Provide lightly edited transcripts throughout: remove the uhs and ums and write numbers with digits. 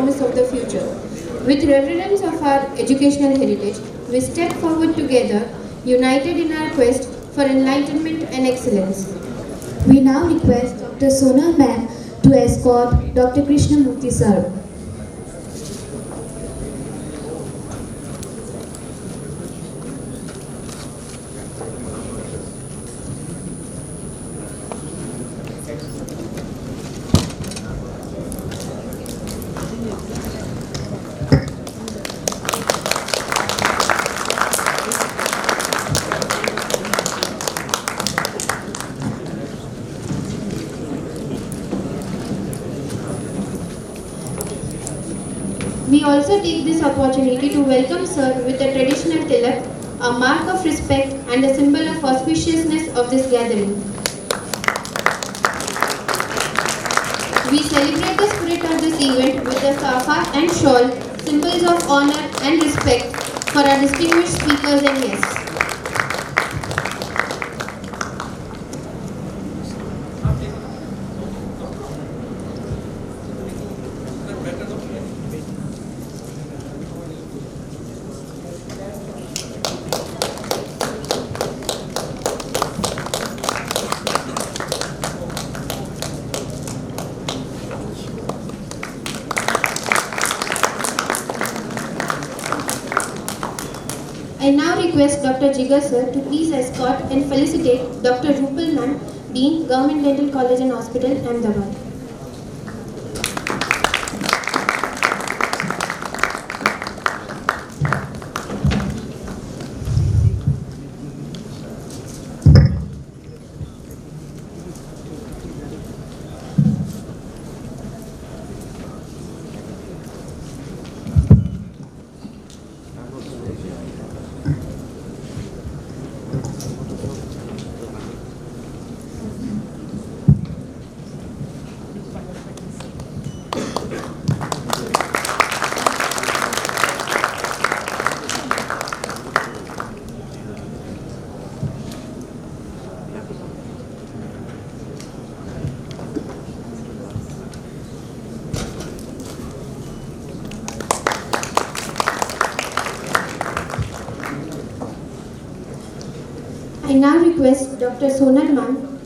promise of the future. With reverence of our educational heritage, we step forward together, united in our quest for enlightenment and excellence. We now request Dr. Sonal Ma'am to escort Dr. Krishnamurthy sir. We also take this opportunity to welcome Sir with a traditional tilak, a mark of respect and a symbol of auspiciousness of this gathering. We celebrate the spirit of this event with the safa and shawl, symbols of honor and respect for our distinguished speakers and guests. I now request Dr. Jigar sir to please escort and felicitate Dr. Rupal Ma'am, Dean, Government Dental College and Hospital, Ahmedabad. I now request Dr. Sonal Ma'am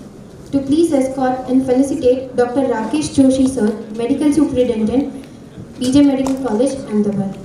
to please escort and felicitate Dr. Rakesh Joshi sir, Medical Superintendent, BJ Medical College, Ahmedabad.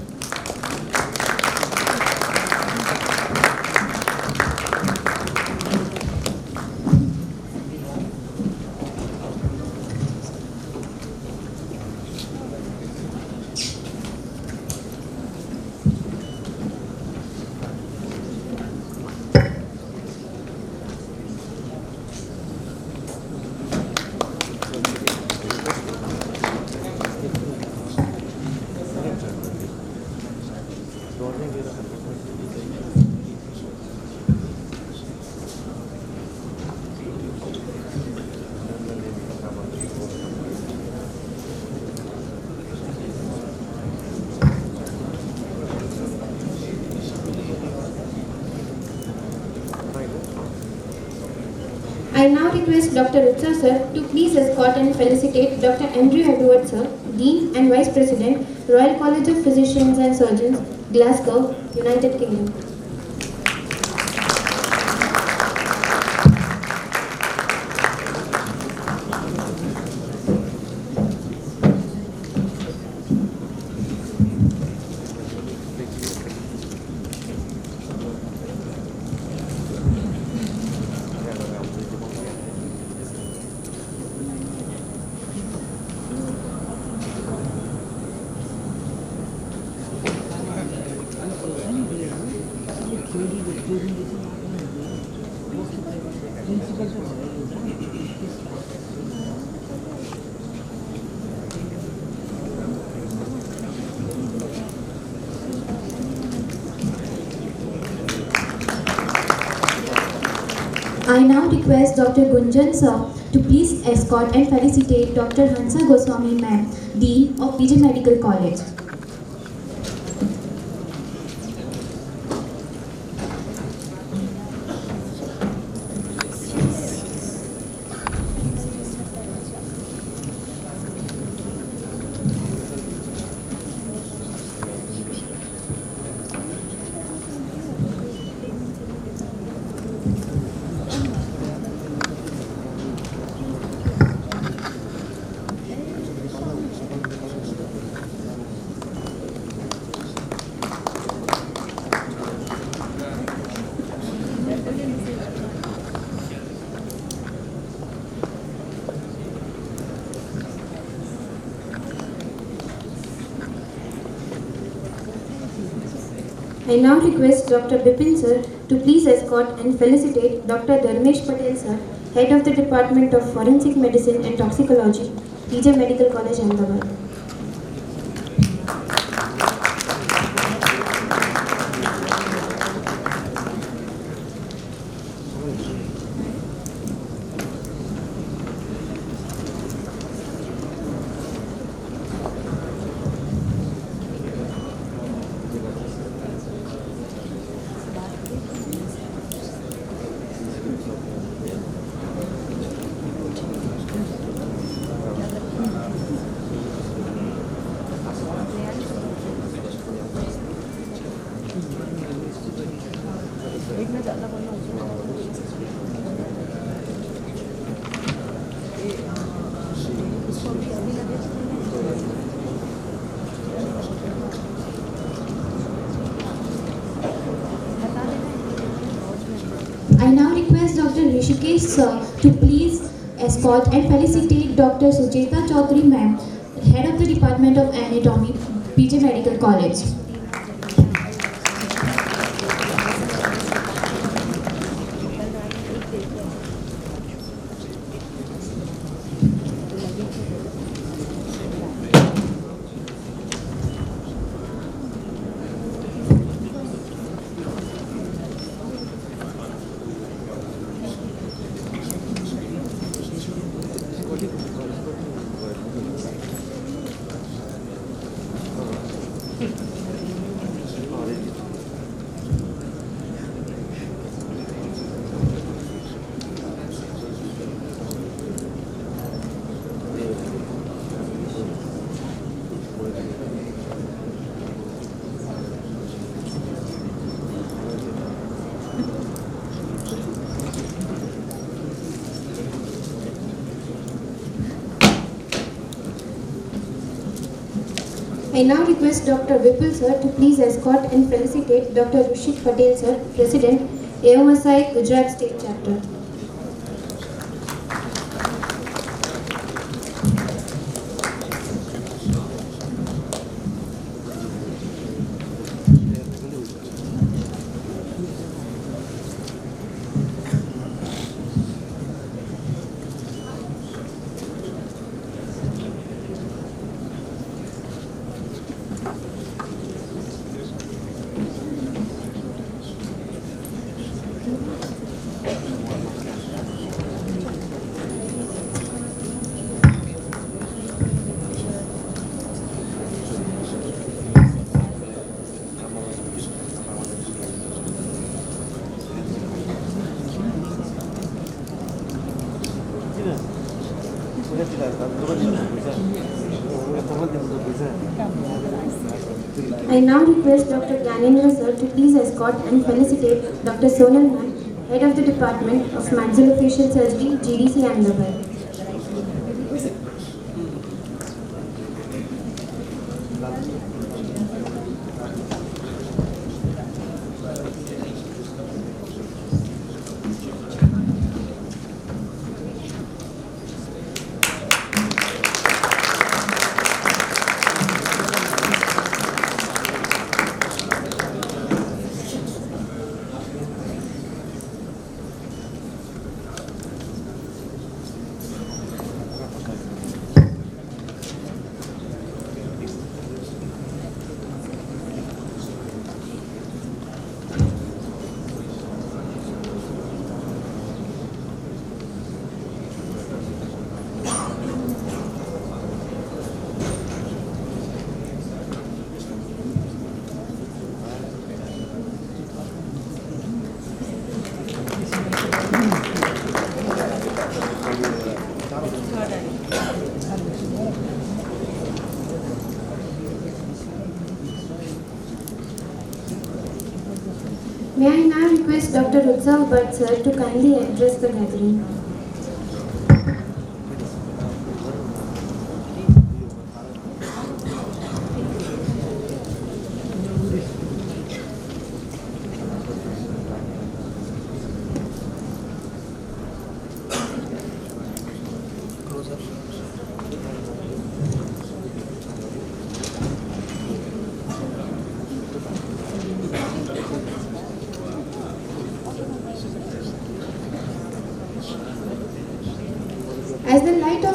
I now request Dr. Utsa sir to please escort and felicitate Dr. Andrew Edward sir, Dean and Vice President, Royal College of Physicians and Surgeons, Glasgow, United Kingdom. I now request Dr. Gunjan sir to please escort and felicitate Dr. Hansa Goswami Ma'am, Dean of BJ Medical College. I now request Dr. Bipin sir to please escort and felicitate Dr. Dharmesh Patel sir, Head of the Department of Forensic Medicine and Toxicology, PJ Medical College, Ahmedabad. I now request Dr. Rishikesh sir to please escort and felicitate Dr. Sucheta Chaudhary ma'am, Head of the Department of Anatomy, PJ Medical College. I now request Dr. Vipul sir to please escort and felicitate Dr. Rushik Patel sir, President, AOSI Gujarat State Chapter. I now request Dr. Gyanendra sir to please escort and felicitate Dr. Sonal ma'am, Head of the Department of Maxillofacial Surgery, GDC, Ahmedabad. May I now request Dr. Utsav Bhatt sir to kindly address the gathering.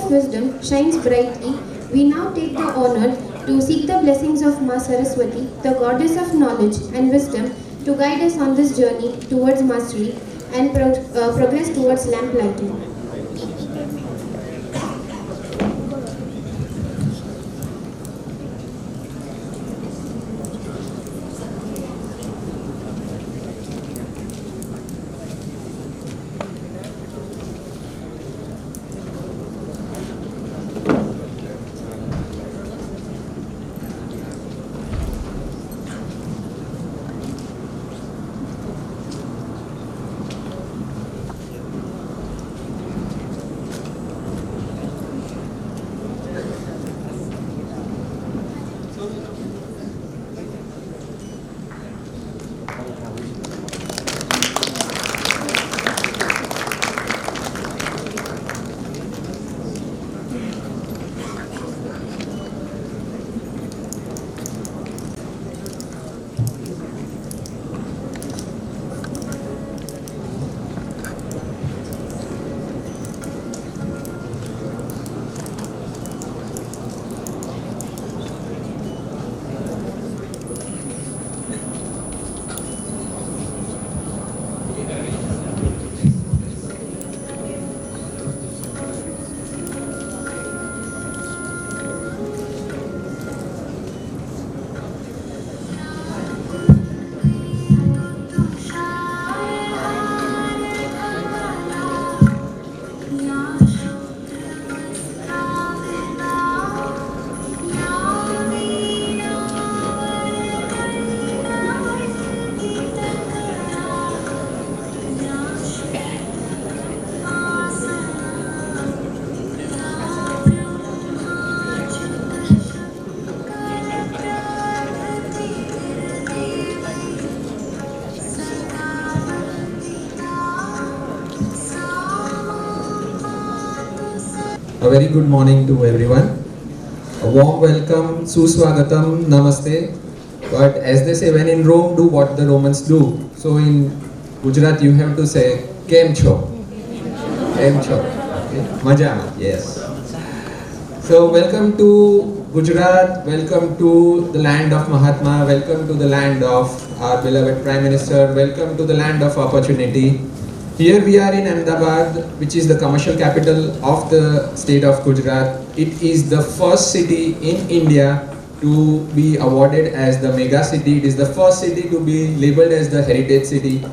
of wisdom shines brightly, we now take the honor to seek the blessings of Ma Saraswati, the goddess of knowledge and wisdom, to guide us on this journey towards mastery and progress towards lamplighting. A very good morning to everyone. A warm welcome, Suswagatam, Namaste. But as they say, when in Rome, do what the Romans do. So in Gujarat, you have to say, Kem Cho. Kem Cho. Okay. Maja, yes. So welcome to Gujarat, welcome to the land of Mahatma, welcome to the land of our beloved Prime Minister, welcome to the land of opportunity. Here we are in Ahmedabad, which is the commercial capital of the state of Gujarat. It is the first city in India to be awarded as the mega city. It is the first city to be labeled as the heritage city,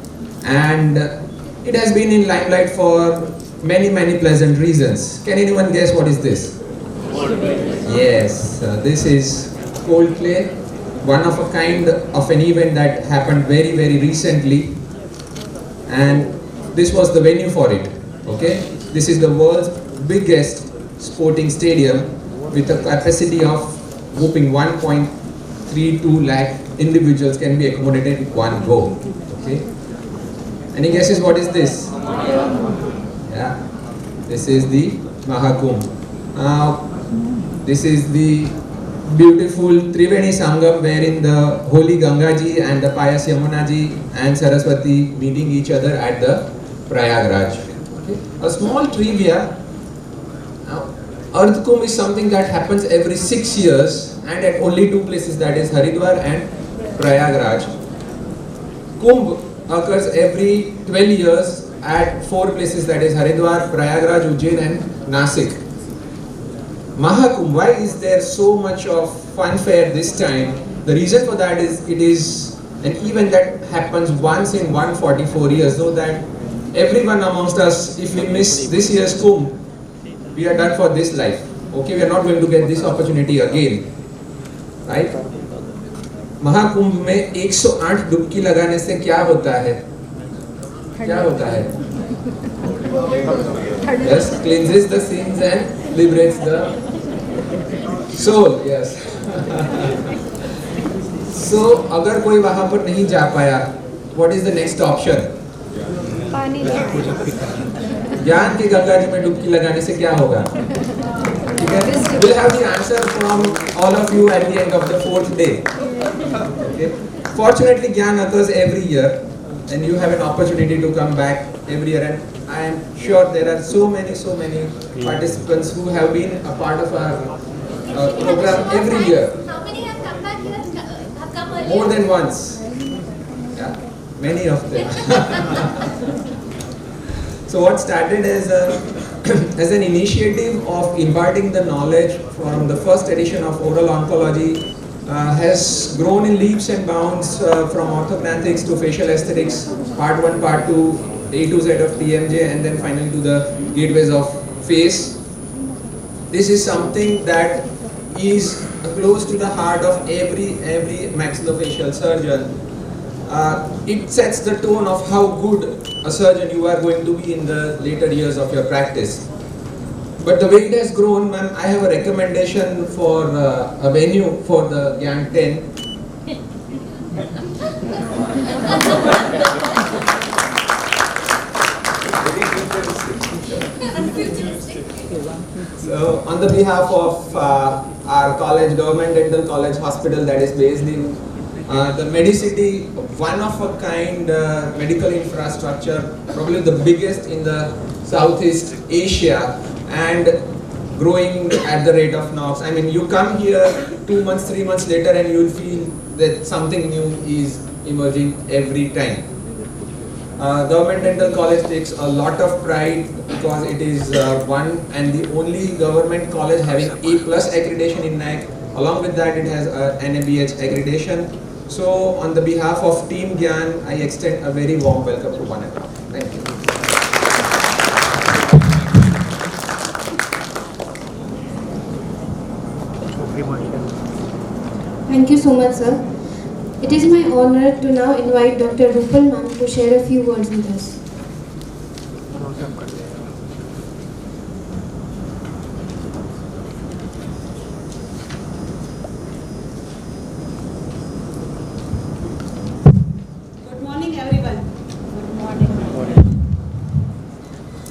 and it has been in limelight for many pleasant reasons. Can anyone guess what is this? Yes, this is Coldplay, one of a kind of an event that happened very recently, and this was the venue for it. Okay, this is the world's biggest sporting stadium with a capacity of whooping 1.32 lakh individuals can be accommodated in one go. Okay, any guesses what is this? Yeah, this is the Mahakumbh. Now, this is the beautiful Triveni Sangam, wherein the holy Gangaji and the pious Yamunaji and Saraswati meeting each other at the Prayagraj. Okay. A small trivia. Now, Earth Kumbh is something that happens every 6 years and at only two places, that is Haridwar and Prayagraj. Kumbh occurs every 12 years at 4 places, that is Haridwar, Prayagraj, Ujjain and Nasik. Mahakumbh, why is there so much of funfair this time? The reason for that is it is an event that happens once in 144 years, so that everyone amongst us, if we miss this year's Kumbh, we are done for this life. Okay, we are not going to get this opportunity again, right? Mahakumbh में 108 डुबकी लगाने से क्या होता है? क्या होता है? Yes, cleanses the sins and liberates the soul. Yes. So, अगर कोई वहाँ पर नहीं जा पाया, what is the next option? ज्ञान की गंगा जी में डुबकी लगाने से क्या होगा? ठीक है? We'll have the answer from all of you at the end of the 4th day. Okay. Fortunately, Gyan occurs every year, and you have an opportunity to come back every year. And I am sure there are so many participants who have been a part of our program every year. How many have come back here? Have come earlier? More than once. Yeah, many of them. So what started as as an initiative of imparting the knowledge from the first edition of oral oncology has grown in leaps and bounds from orthognathics to facial aesthetics, part 1, part 2, A to Z of TMJ, and then finally to the gateways of face. This is something that is close to the heart of every maxillofacial surgeon. It sets the tone of how good a surgeon you are going to be in the later years of your practice. But the way it has grown, ma'am, I have a recommendation for a venue for the GAN 10. So, on the behalf of our college, Government Dental College Hospital that is based in the Medicity, one of a kind medical infrastructure, probably the biggest in the Southeast Asia, and growing at the rate of knots. I mean, you come here 2 months, 3 months later and you will feel that something new is emerging every time. Government Dental College takes a lot of pride because it is one and the only government college having A+ accreditation in NAC. Along with that, it has NABH accreditation. So, on the behalf of Team GAN, I extend a very warm welcome to one and all. Thank you. Thank you so much, sir. It is my honor to now invite Dr. Rupal ma'am to share a few words with us. Good morning, everyone. Good morning.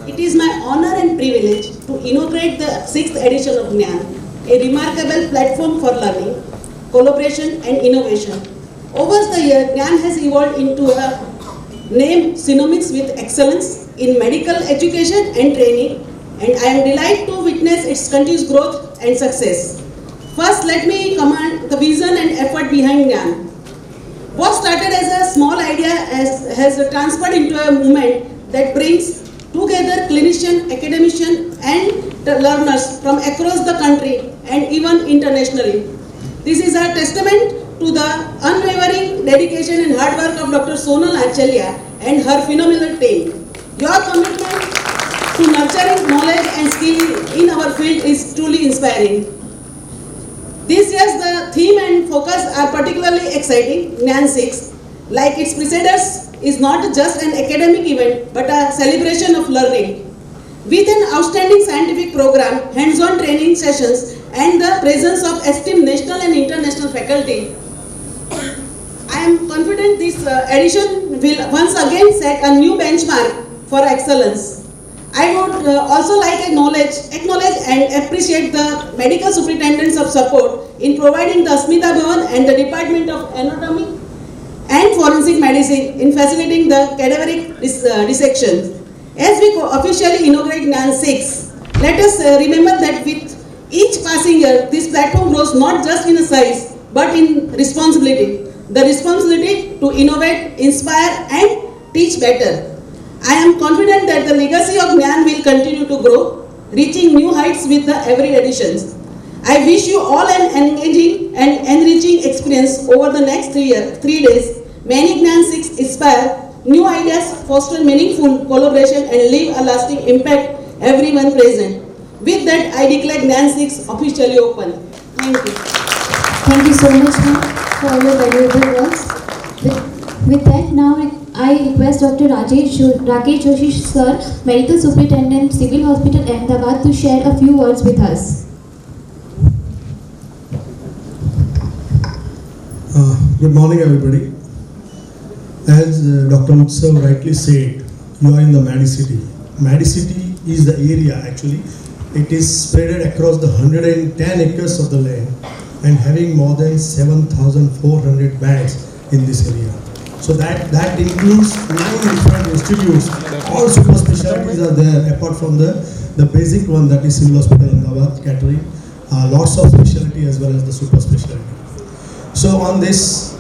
It is my honor and privilege to inaugurate the 6th edition of GNAN, a remarkable platform for learning, collaboration and innovation. Over the year, GNAN has evolved into a name synonymous with excellence in medical education and training, and I am delighted to witness its continuous growth and success. First, let me comment the vision and effort behind GNAN. What started as a small idea has transferred into a movement that brings together clinicians, academicians and learners from across the country and even internationally. This is a testament to the unwavering dedication and hard work of Dr. Sonal Achalya and her phenomenal team. Your commitment to nurturing knowledge and skill in our field is truly inspiring. This year's the theme and focus are particularly exciting. GNAN 6, like its preceders, is not just an academic event but a celebration of learning. With an outstanding scientific program, hands-on training sessions, and the presence of esteemed national and international faculty, I am confident this edition will once again set a new benchmark for excellence. I would also like to acknowledge and appreciate the medical superintendents of support in providing the Asmita Bhavan and the Department of Anatomy and Forensic Medicine in facilitating the cadaveric dissection. As we officially inaugurate GNAN 6, let us remember that with each passing year, this platform grows not just in size but in responsibility. The responsibility to innovate, inspire and teach better. I am confident that the legacy of GNAN will continue to grow, reaching new heights with the every editions. I wish you all an engaging and enriching experience over the next 3 days. Many GNAN 6 inspire new ideas, foster meaningful collaboration and leave a lasting impact everyone present. With that, I declare GNAN 6 officially open. Thank you. Thank you so much, ma'am, for your valuable words. With that, now I request Dr. Rakesh Joshi, sir, Medical Superintendent, Civil Hospital, Ahmedabad, to share a few words with us. Good morning, everybody. As Dr. Utsav rightly said, you are in the Medicity. Medicity is the area actually. It is spread across the 110 acres of the land and having more than 7,400 beds in this area. So that includes 9 different institutes. All super specialties are there apart from the basic one, that is Civil Hospital Ahmedabad catering. Lots of specialty as well as the super specialty. So on this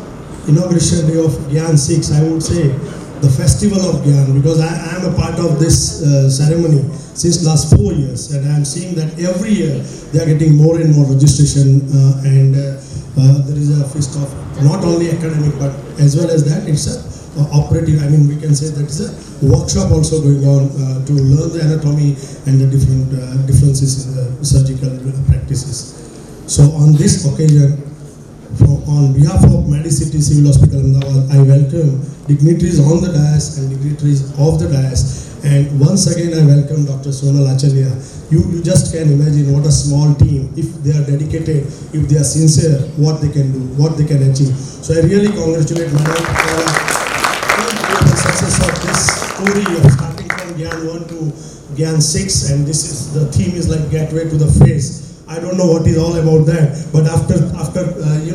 inauguration day of Gyan 6, I would say the festival of Gyan, because I am a part of this ceremony since last 4 years, and I am seeing that every year they are getting more and more registration, and there is a feast of not only academic but as well as that it's a operative. I mean, we can say that it's a workshop also going on to learn the anatomy and the different differences in the surgical practices. So on this occasion, on behalf of Medicity Civil Hospital Ahmedabad, I welcome dignitaries on the dais and dignitaries of the dais, and once again I welcome Dr. Sonal Acharya. You just can imagine what a small team, if they are dedicated, if they are sincere, what they can do, what they can achieve. So I really congratulate Madam for the success of this story of starting from Gyan 1 to Gyan 6, and this is, the theme is like gateway to the face. I don't know what is all about that, but after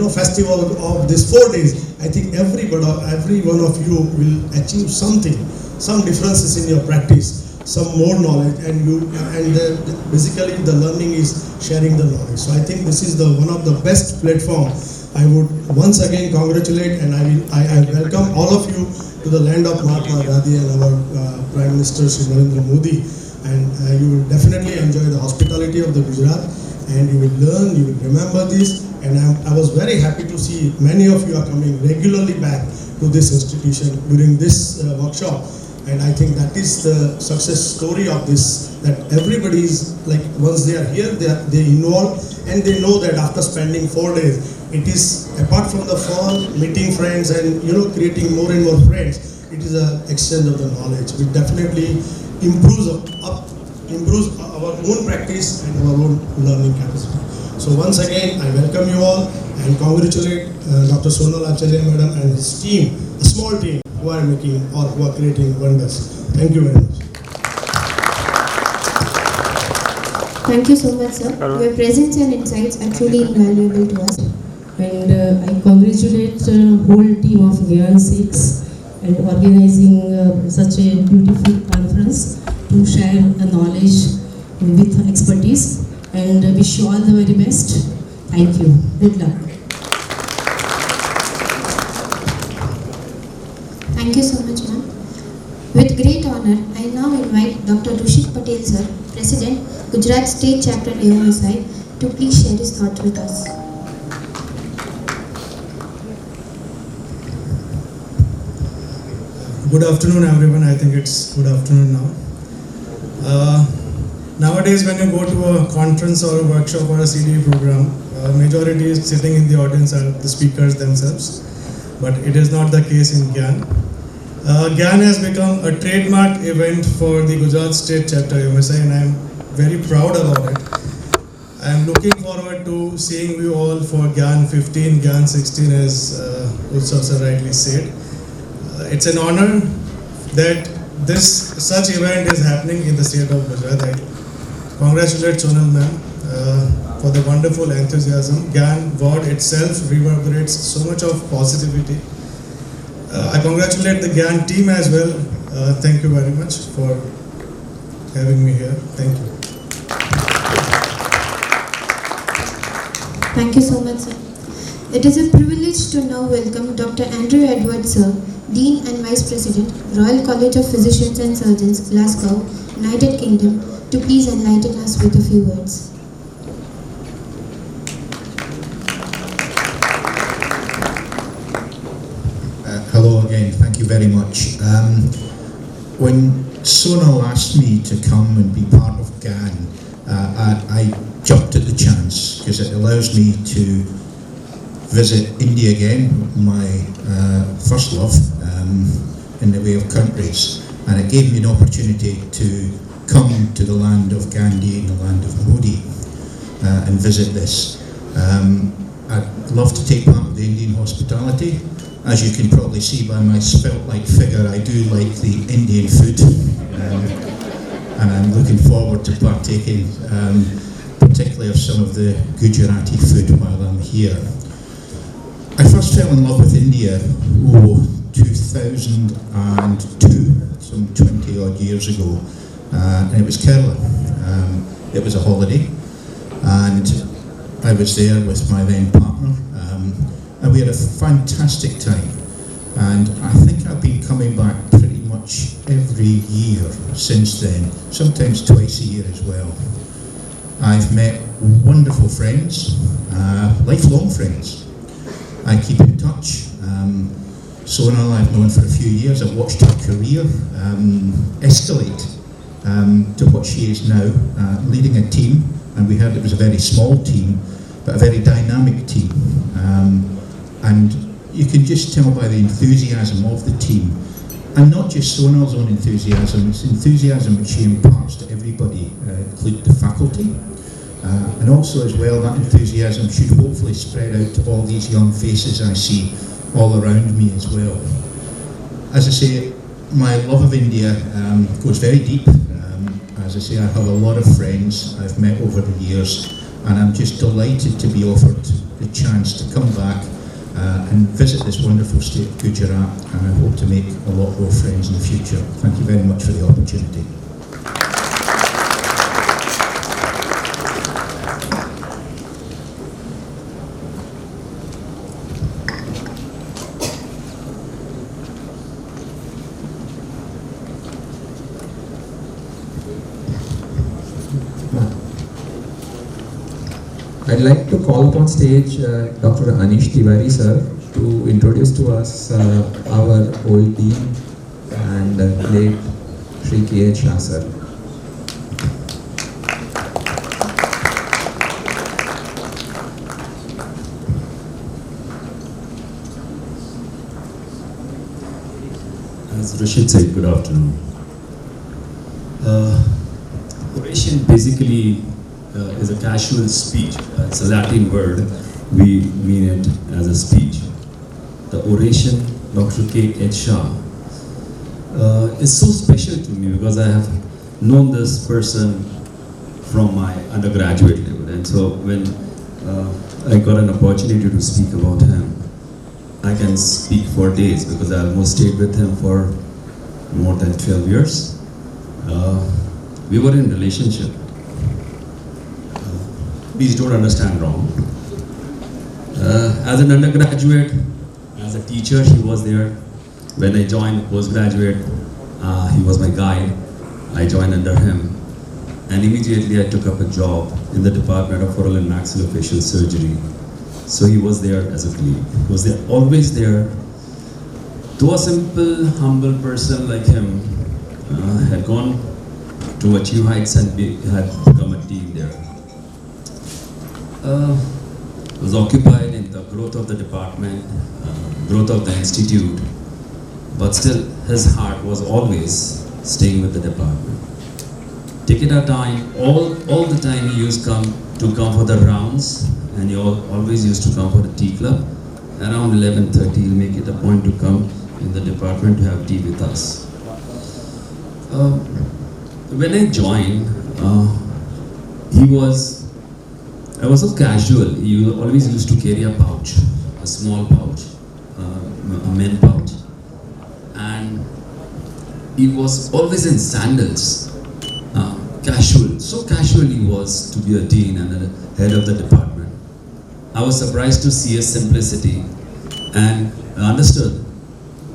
festival of these 4 days, I think every one of you will achieve something, some differences in your practice, some more knowledge, and basically the learning is sharing the knowledge. So I think this is one of the best platform. I would once again congratulate, and I welcome all of you to the land of Mahatma Gandhi and our Prime Minister Shri Narendra Modi, and you will definitely enjoy the hospitality of the Gujarat. And you will learn, you will remember this, and I was very happy to see many of you are coming regularly back to this institution during this workshop, and I think that is the success story of this, that everybody is like, once they are here, they involve, and they know that after spending 4 days, it is apart from the fun, meeting friends and creating more and more friends, it is an exchange of the knowledge, which definitely improves our own practice and our own learning capacity. So once again, I welcome you all and congratulate Dr. Sonal Acharya Madam and his team, a small team who are making or who are creating wonders. Thank you very much. Thank you so much, sir. Your presence and insights are truly invaluable to us. And I congratulate the whole team of Gyan 6 and organizing such a beautiful conference to share the knowledge with expertise, and wish you all the very best. Thank you. Good luck. Thank you so much, ma'am. With great honor, I now invite Dr. Rushik Patel, sir, President, Gujarat State Chapter AOSI, to please share his thoughts with us. Good afternoon, everyone. I think it's good afternoon now. Nowadays, when you go to a conference or a workshop or a CDE program, majority is sitting in the audience are the speakers themselves, but it is not the case in Gyan. Gyan has become a trademark event for the Gujarat State Chapter UMSI, and I am very proud about it. I am looking forward to seeing you all for Gyan 15, Gyan 16, as Utsav sir rightly said. It's an honor that such event is happening in the state of Gujarat. I congratulate Sonal ma'am for the wonderful enthusiasm. Gyan ward itself reverberates so much of positivity. I congratulate the Gyan team as well. Thank you very much for having me here. Thank you. Thank you so much, sir. It is a privilege to now welcome Dr. Andrew Edwards, sir, Dean and Vice President, Royal College of Physicians and Surgeons, Glasgow, United Kingdom, to please enlighten us with a few words. Hello again, thank you very much. When Sonal asked me to come and be part of Gyan, I jumped at the chance because it allows me to visit India again, my first love in the way of countries, and it gave me an opportunity to come to the land of Gandhi and the land of Modi and visit this. I'd love to take part in the Indian hospitality. As you can probably see by my svelte-like figure, I do like the Indian food, and I'm looking forward to partaking particularly of some of the Gujarati food while I'm here. I first fell in love with India 2002, some 20 odd years ago, and it was Kerala. It was a holiday, and I was there with my then partner, and we had a fantastic time. And I think I've been coming back pretty much every year since then, sometimes twice a year as well. I've met wonderful friends, lifelong friends. I keep in touch. Sonal I've known for a few years. I've watched her career escalate to what she is now, leading a team, and we heard it was a very small team, but a very dynamic team. And you can just tell by the enthusiasm of the team, and not just Sonal's own enthusiasm, it's enthusiasm which she imparts to everybody, including the faculty. And also as well, that enthusiasm should hopefully spread out to all these young faces I see all around me as well. As I say, my love of India goes very deep. As I say, I have a lot of friends I've met over the years, and I'm just delighted to be offered the chance to come back and visit this wonderful state of Gujarat, and I hope to make a lot more friends in the future. Thank you very much for the opportunity. I'd like to call upon stage Dr. Anish Tiwari sir to introduce to us our old dean and late Shri K.H. Shah sir. As Rashid said, good afternoon. Oration basically is a casual speech. It's a Latin word. We mean it as a speech. The oration, Dr. K.H. Shah, is so special to me because I have known this person from my undergraduate level. And so when I got an opportunity to speak about him, I can speak for days because I almost stayed with him for more than 12 years. We were in relationship. Please don't understand wrong. As an undergraduate, as a teacher, he was there. When I joined postgraduate, he was my guide. I joined under him. And immediately I took up a job in the Department of Oral and Maxillofacial Surgery. So he was there as a colleague. He was there, always there. To a simple, humble person like him, had gone to achieve heights and had become a dean there. Was occupied in the growth of the department, growth of the institute, but still his heart was always staying with the department. Take it our time, all the time he used to come for the rounds, and he always used to come for the tea club. Around 11:30, he'll make it a point to come in the department to have tea with us. When I joined, I was so casual. He always used to carry a pouch, a small pouch, a men pouch, and he was always in sandals, casual. So casual he was to be a dean and a head of the department. I was surprised to see his simplicity, and I understood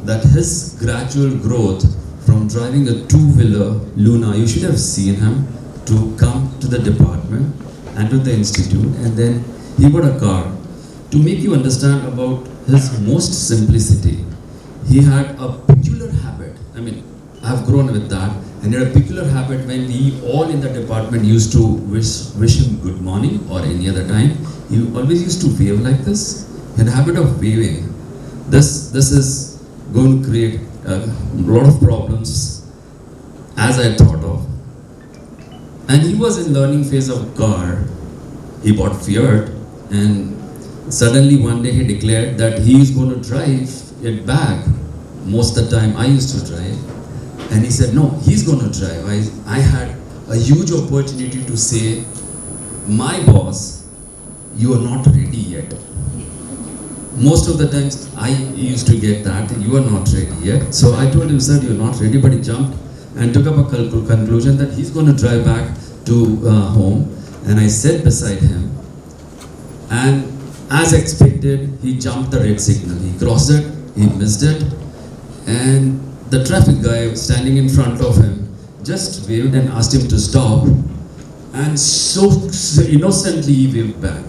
that his gradual growth from driving a two-wheeler Luna, you should have seen him, to come to the department and to the institute, and then he bought a car. To make you understand about his most simplicity, he had a peculiar habit. I mean, I have grown with that, and he had a peculiar habit when we all in the department used to wish him good morning or any other time. He always used to wave like this. He had a habit of waving. This is going to create a lot of problems, as I thought of. And he was in learning phase of car. He bought Fiat, and suddenly one day he declared that he is going to drive it back. Most of the time I used to drive, and he said no, he's going to drive. I had a huge opportunity to say, my boss, you are not ready yet. most of the times I used to get that, you are not ready yet. So I told him, sir, you're not ready, but he jumped and took up a conclusion that he's going to drive back to home. And I sat beside him, and as expected, he jumped the red signal. He crossed it, he missed it, and the traffic guy standing in front of him just waved and asked him to stop, and so innocently he waved back.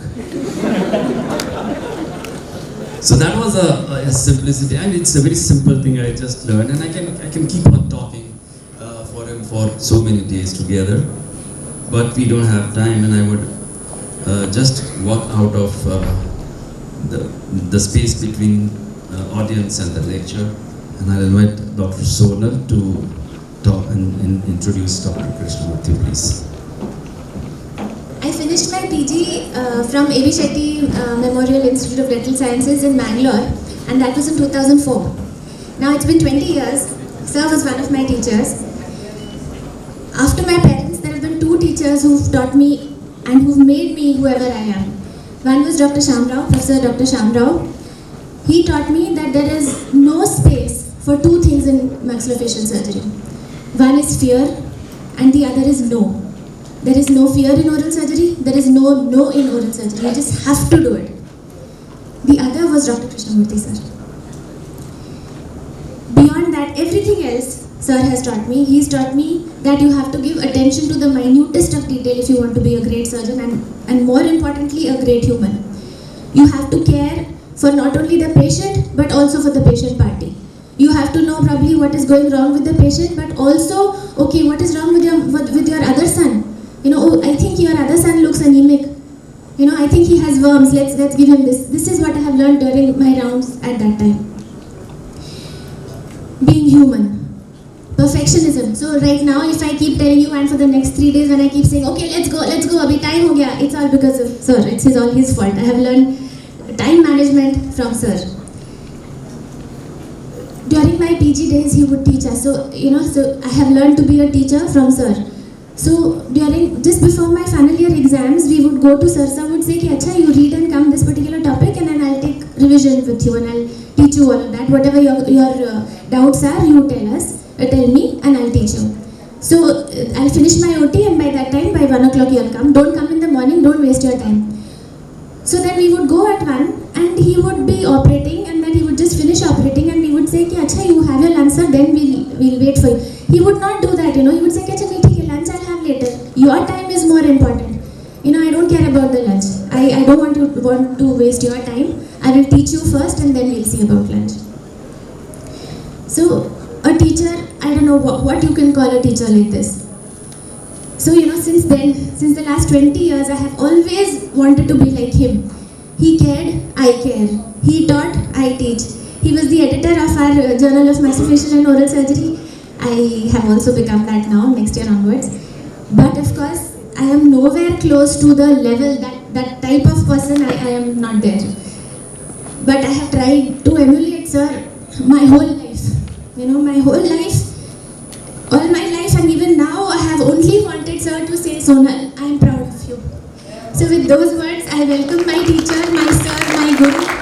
So that was a simplicity, and it's a very simple thing I just learned, and I can keep on talking for him for so many days together, but we don't have time, and I would just walk out of the space between audience and the lecture, and I'll invite Dr. Sonal to talk and introduce Dr. Krishnamurthy, please. I finished my PG from A.V. Shetty Memorial Institute of Dental Sciences in Bangalore, and that was in 2004. Now it's been 20 years. Sir was one of my teachers. After my parents, there have been two teachers who've taught me and who've made me whoever I am. One was Dr. Shamrao, Professor Dr. Shamrao. He taught me that there is no space for two things in maxillofacial surgery. One is fear and the other is no. There is no fear in oral surgery, there is no in oral surgery. You just have to do it. The other was Dr. Krishnamurthy sir. Beyond that, everything else sir has taught me. He's taught me that you have to give attention to the minutest of detail if you want to be a great surgeon and more importantly, a great human. You have to care for not only the patient but also for the patient party. You have to know probably what is going wrong with the patient, but also, okay, what is wrong with your other son? You know, oh, I think your other son looks anemic. You know, I think he has worms. Let's give him this. This is what I have learned during my rounds at that time. Being human. Perfectionism. So right now, if I keep telling you, and for the next 3 days when I keep saying, okay, let's go, abhi time ho gaya, it's all because of sir. It's all his fault. I have learned time management from sir. During my PG days, he would teach us. So, you know, so I have learned to be a teacher from sir. So just before my final year exams, we would go to sir. Sir would say, "Acha, you read and come this particular topic, and then I'll take revision with you and I'll teach you all of that. Whatever your doubts are, you tell me, and I'll teach you." So I'll finish my OT, and by that time, by 1 o'clock, you'll come. Don't come in the morning. Don't waste your time. So then we would go at 1, and he would be operating, and then he would just finish operating, and we would say, "Acha, you have your lunch, sir. Then we'll wait for you." He would not do that, you know. He would say, "Acha, lunch I'll have later. Your time is more important. You know, I don't care about the lunch. I don't want to waste your time. I will teach you first, and then we'll see about lunch." So a teacher, I don't know what you can call a teacher like this. So, you know, since the last 20 years, I have always wanted to be like him. He cared, I care. He taught, I teach. He was the editor of our Journal of Maxillofacial and Oral Surgery. I have also become that now, next year onwards. But of course, I am nowhere close to the level that type of person. I am not there. But I have tried to emulate sir my whole life. You know, my whole life, all my life, and even now I have only wanted sir to say, "Sonal, I am proud of you." So with those words, I welcome my teacher, my sir, my guru.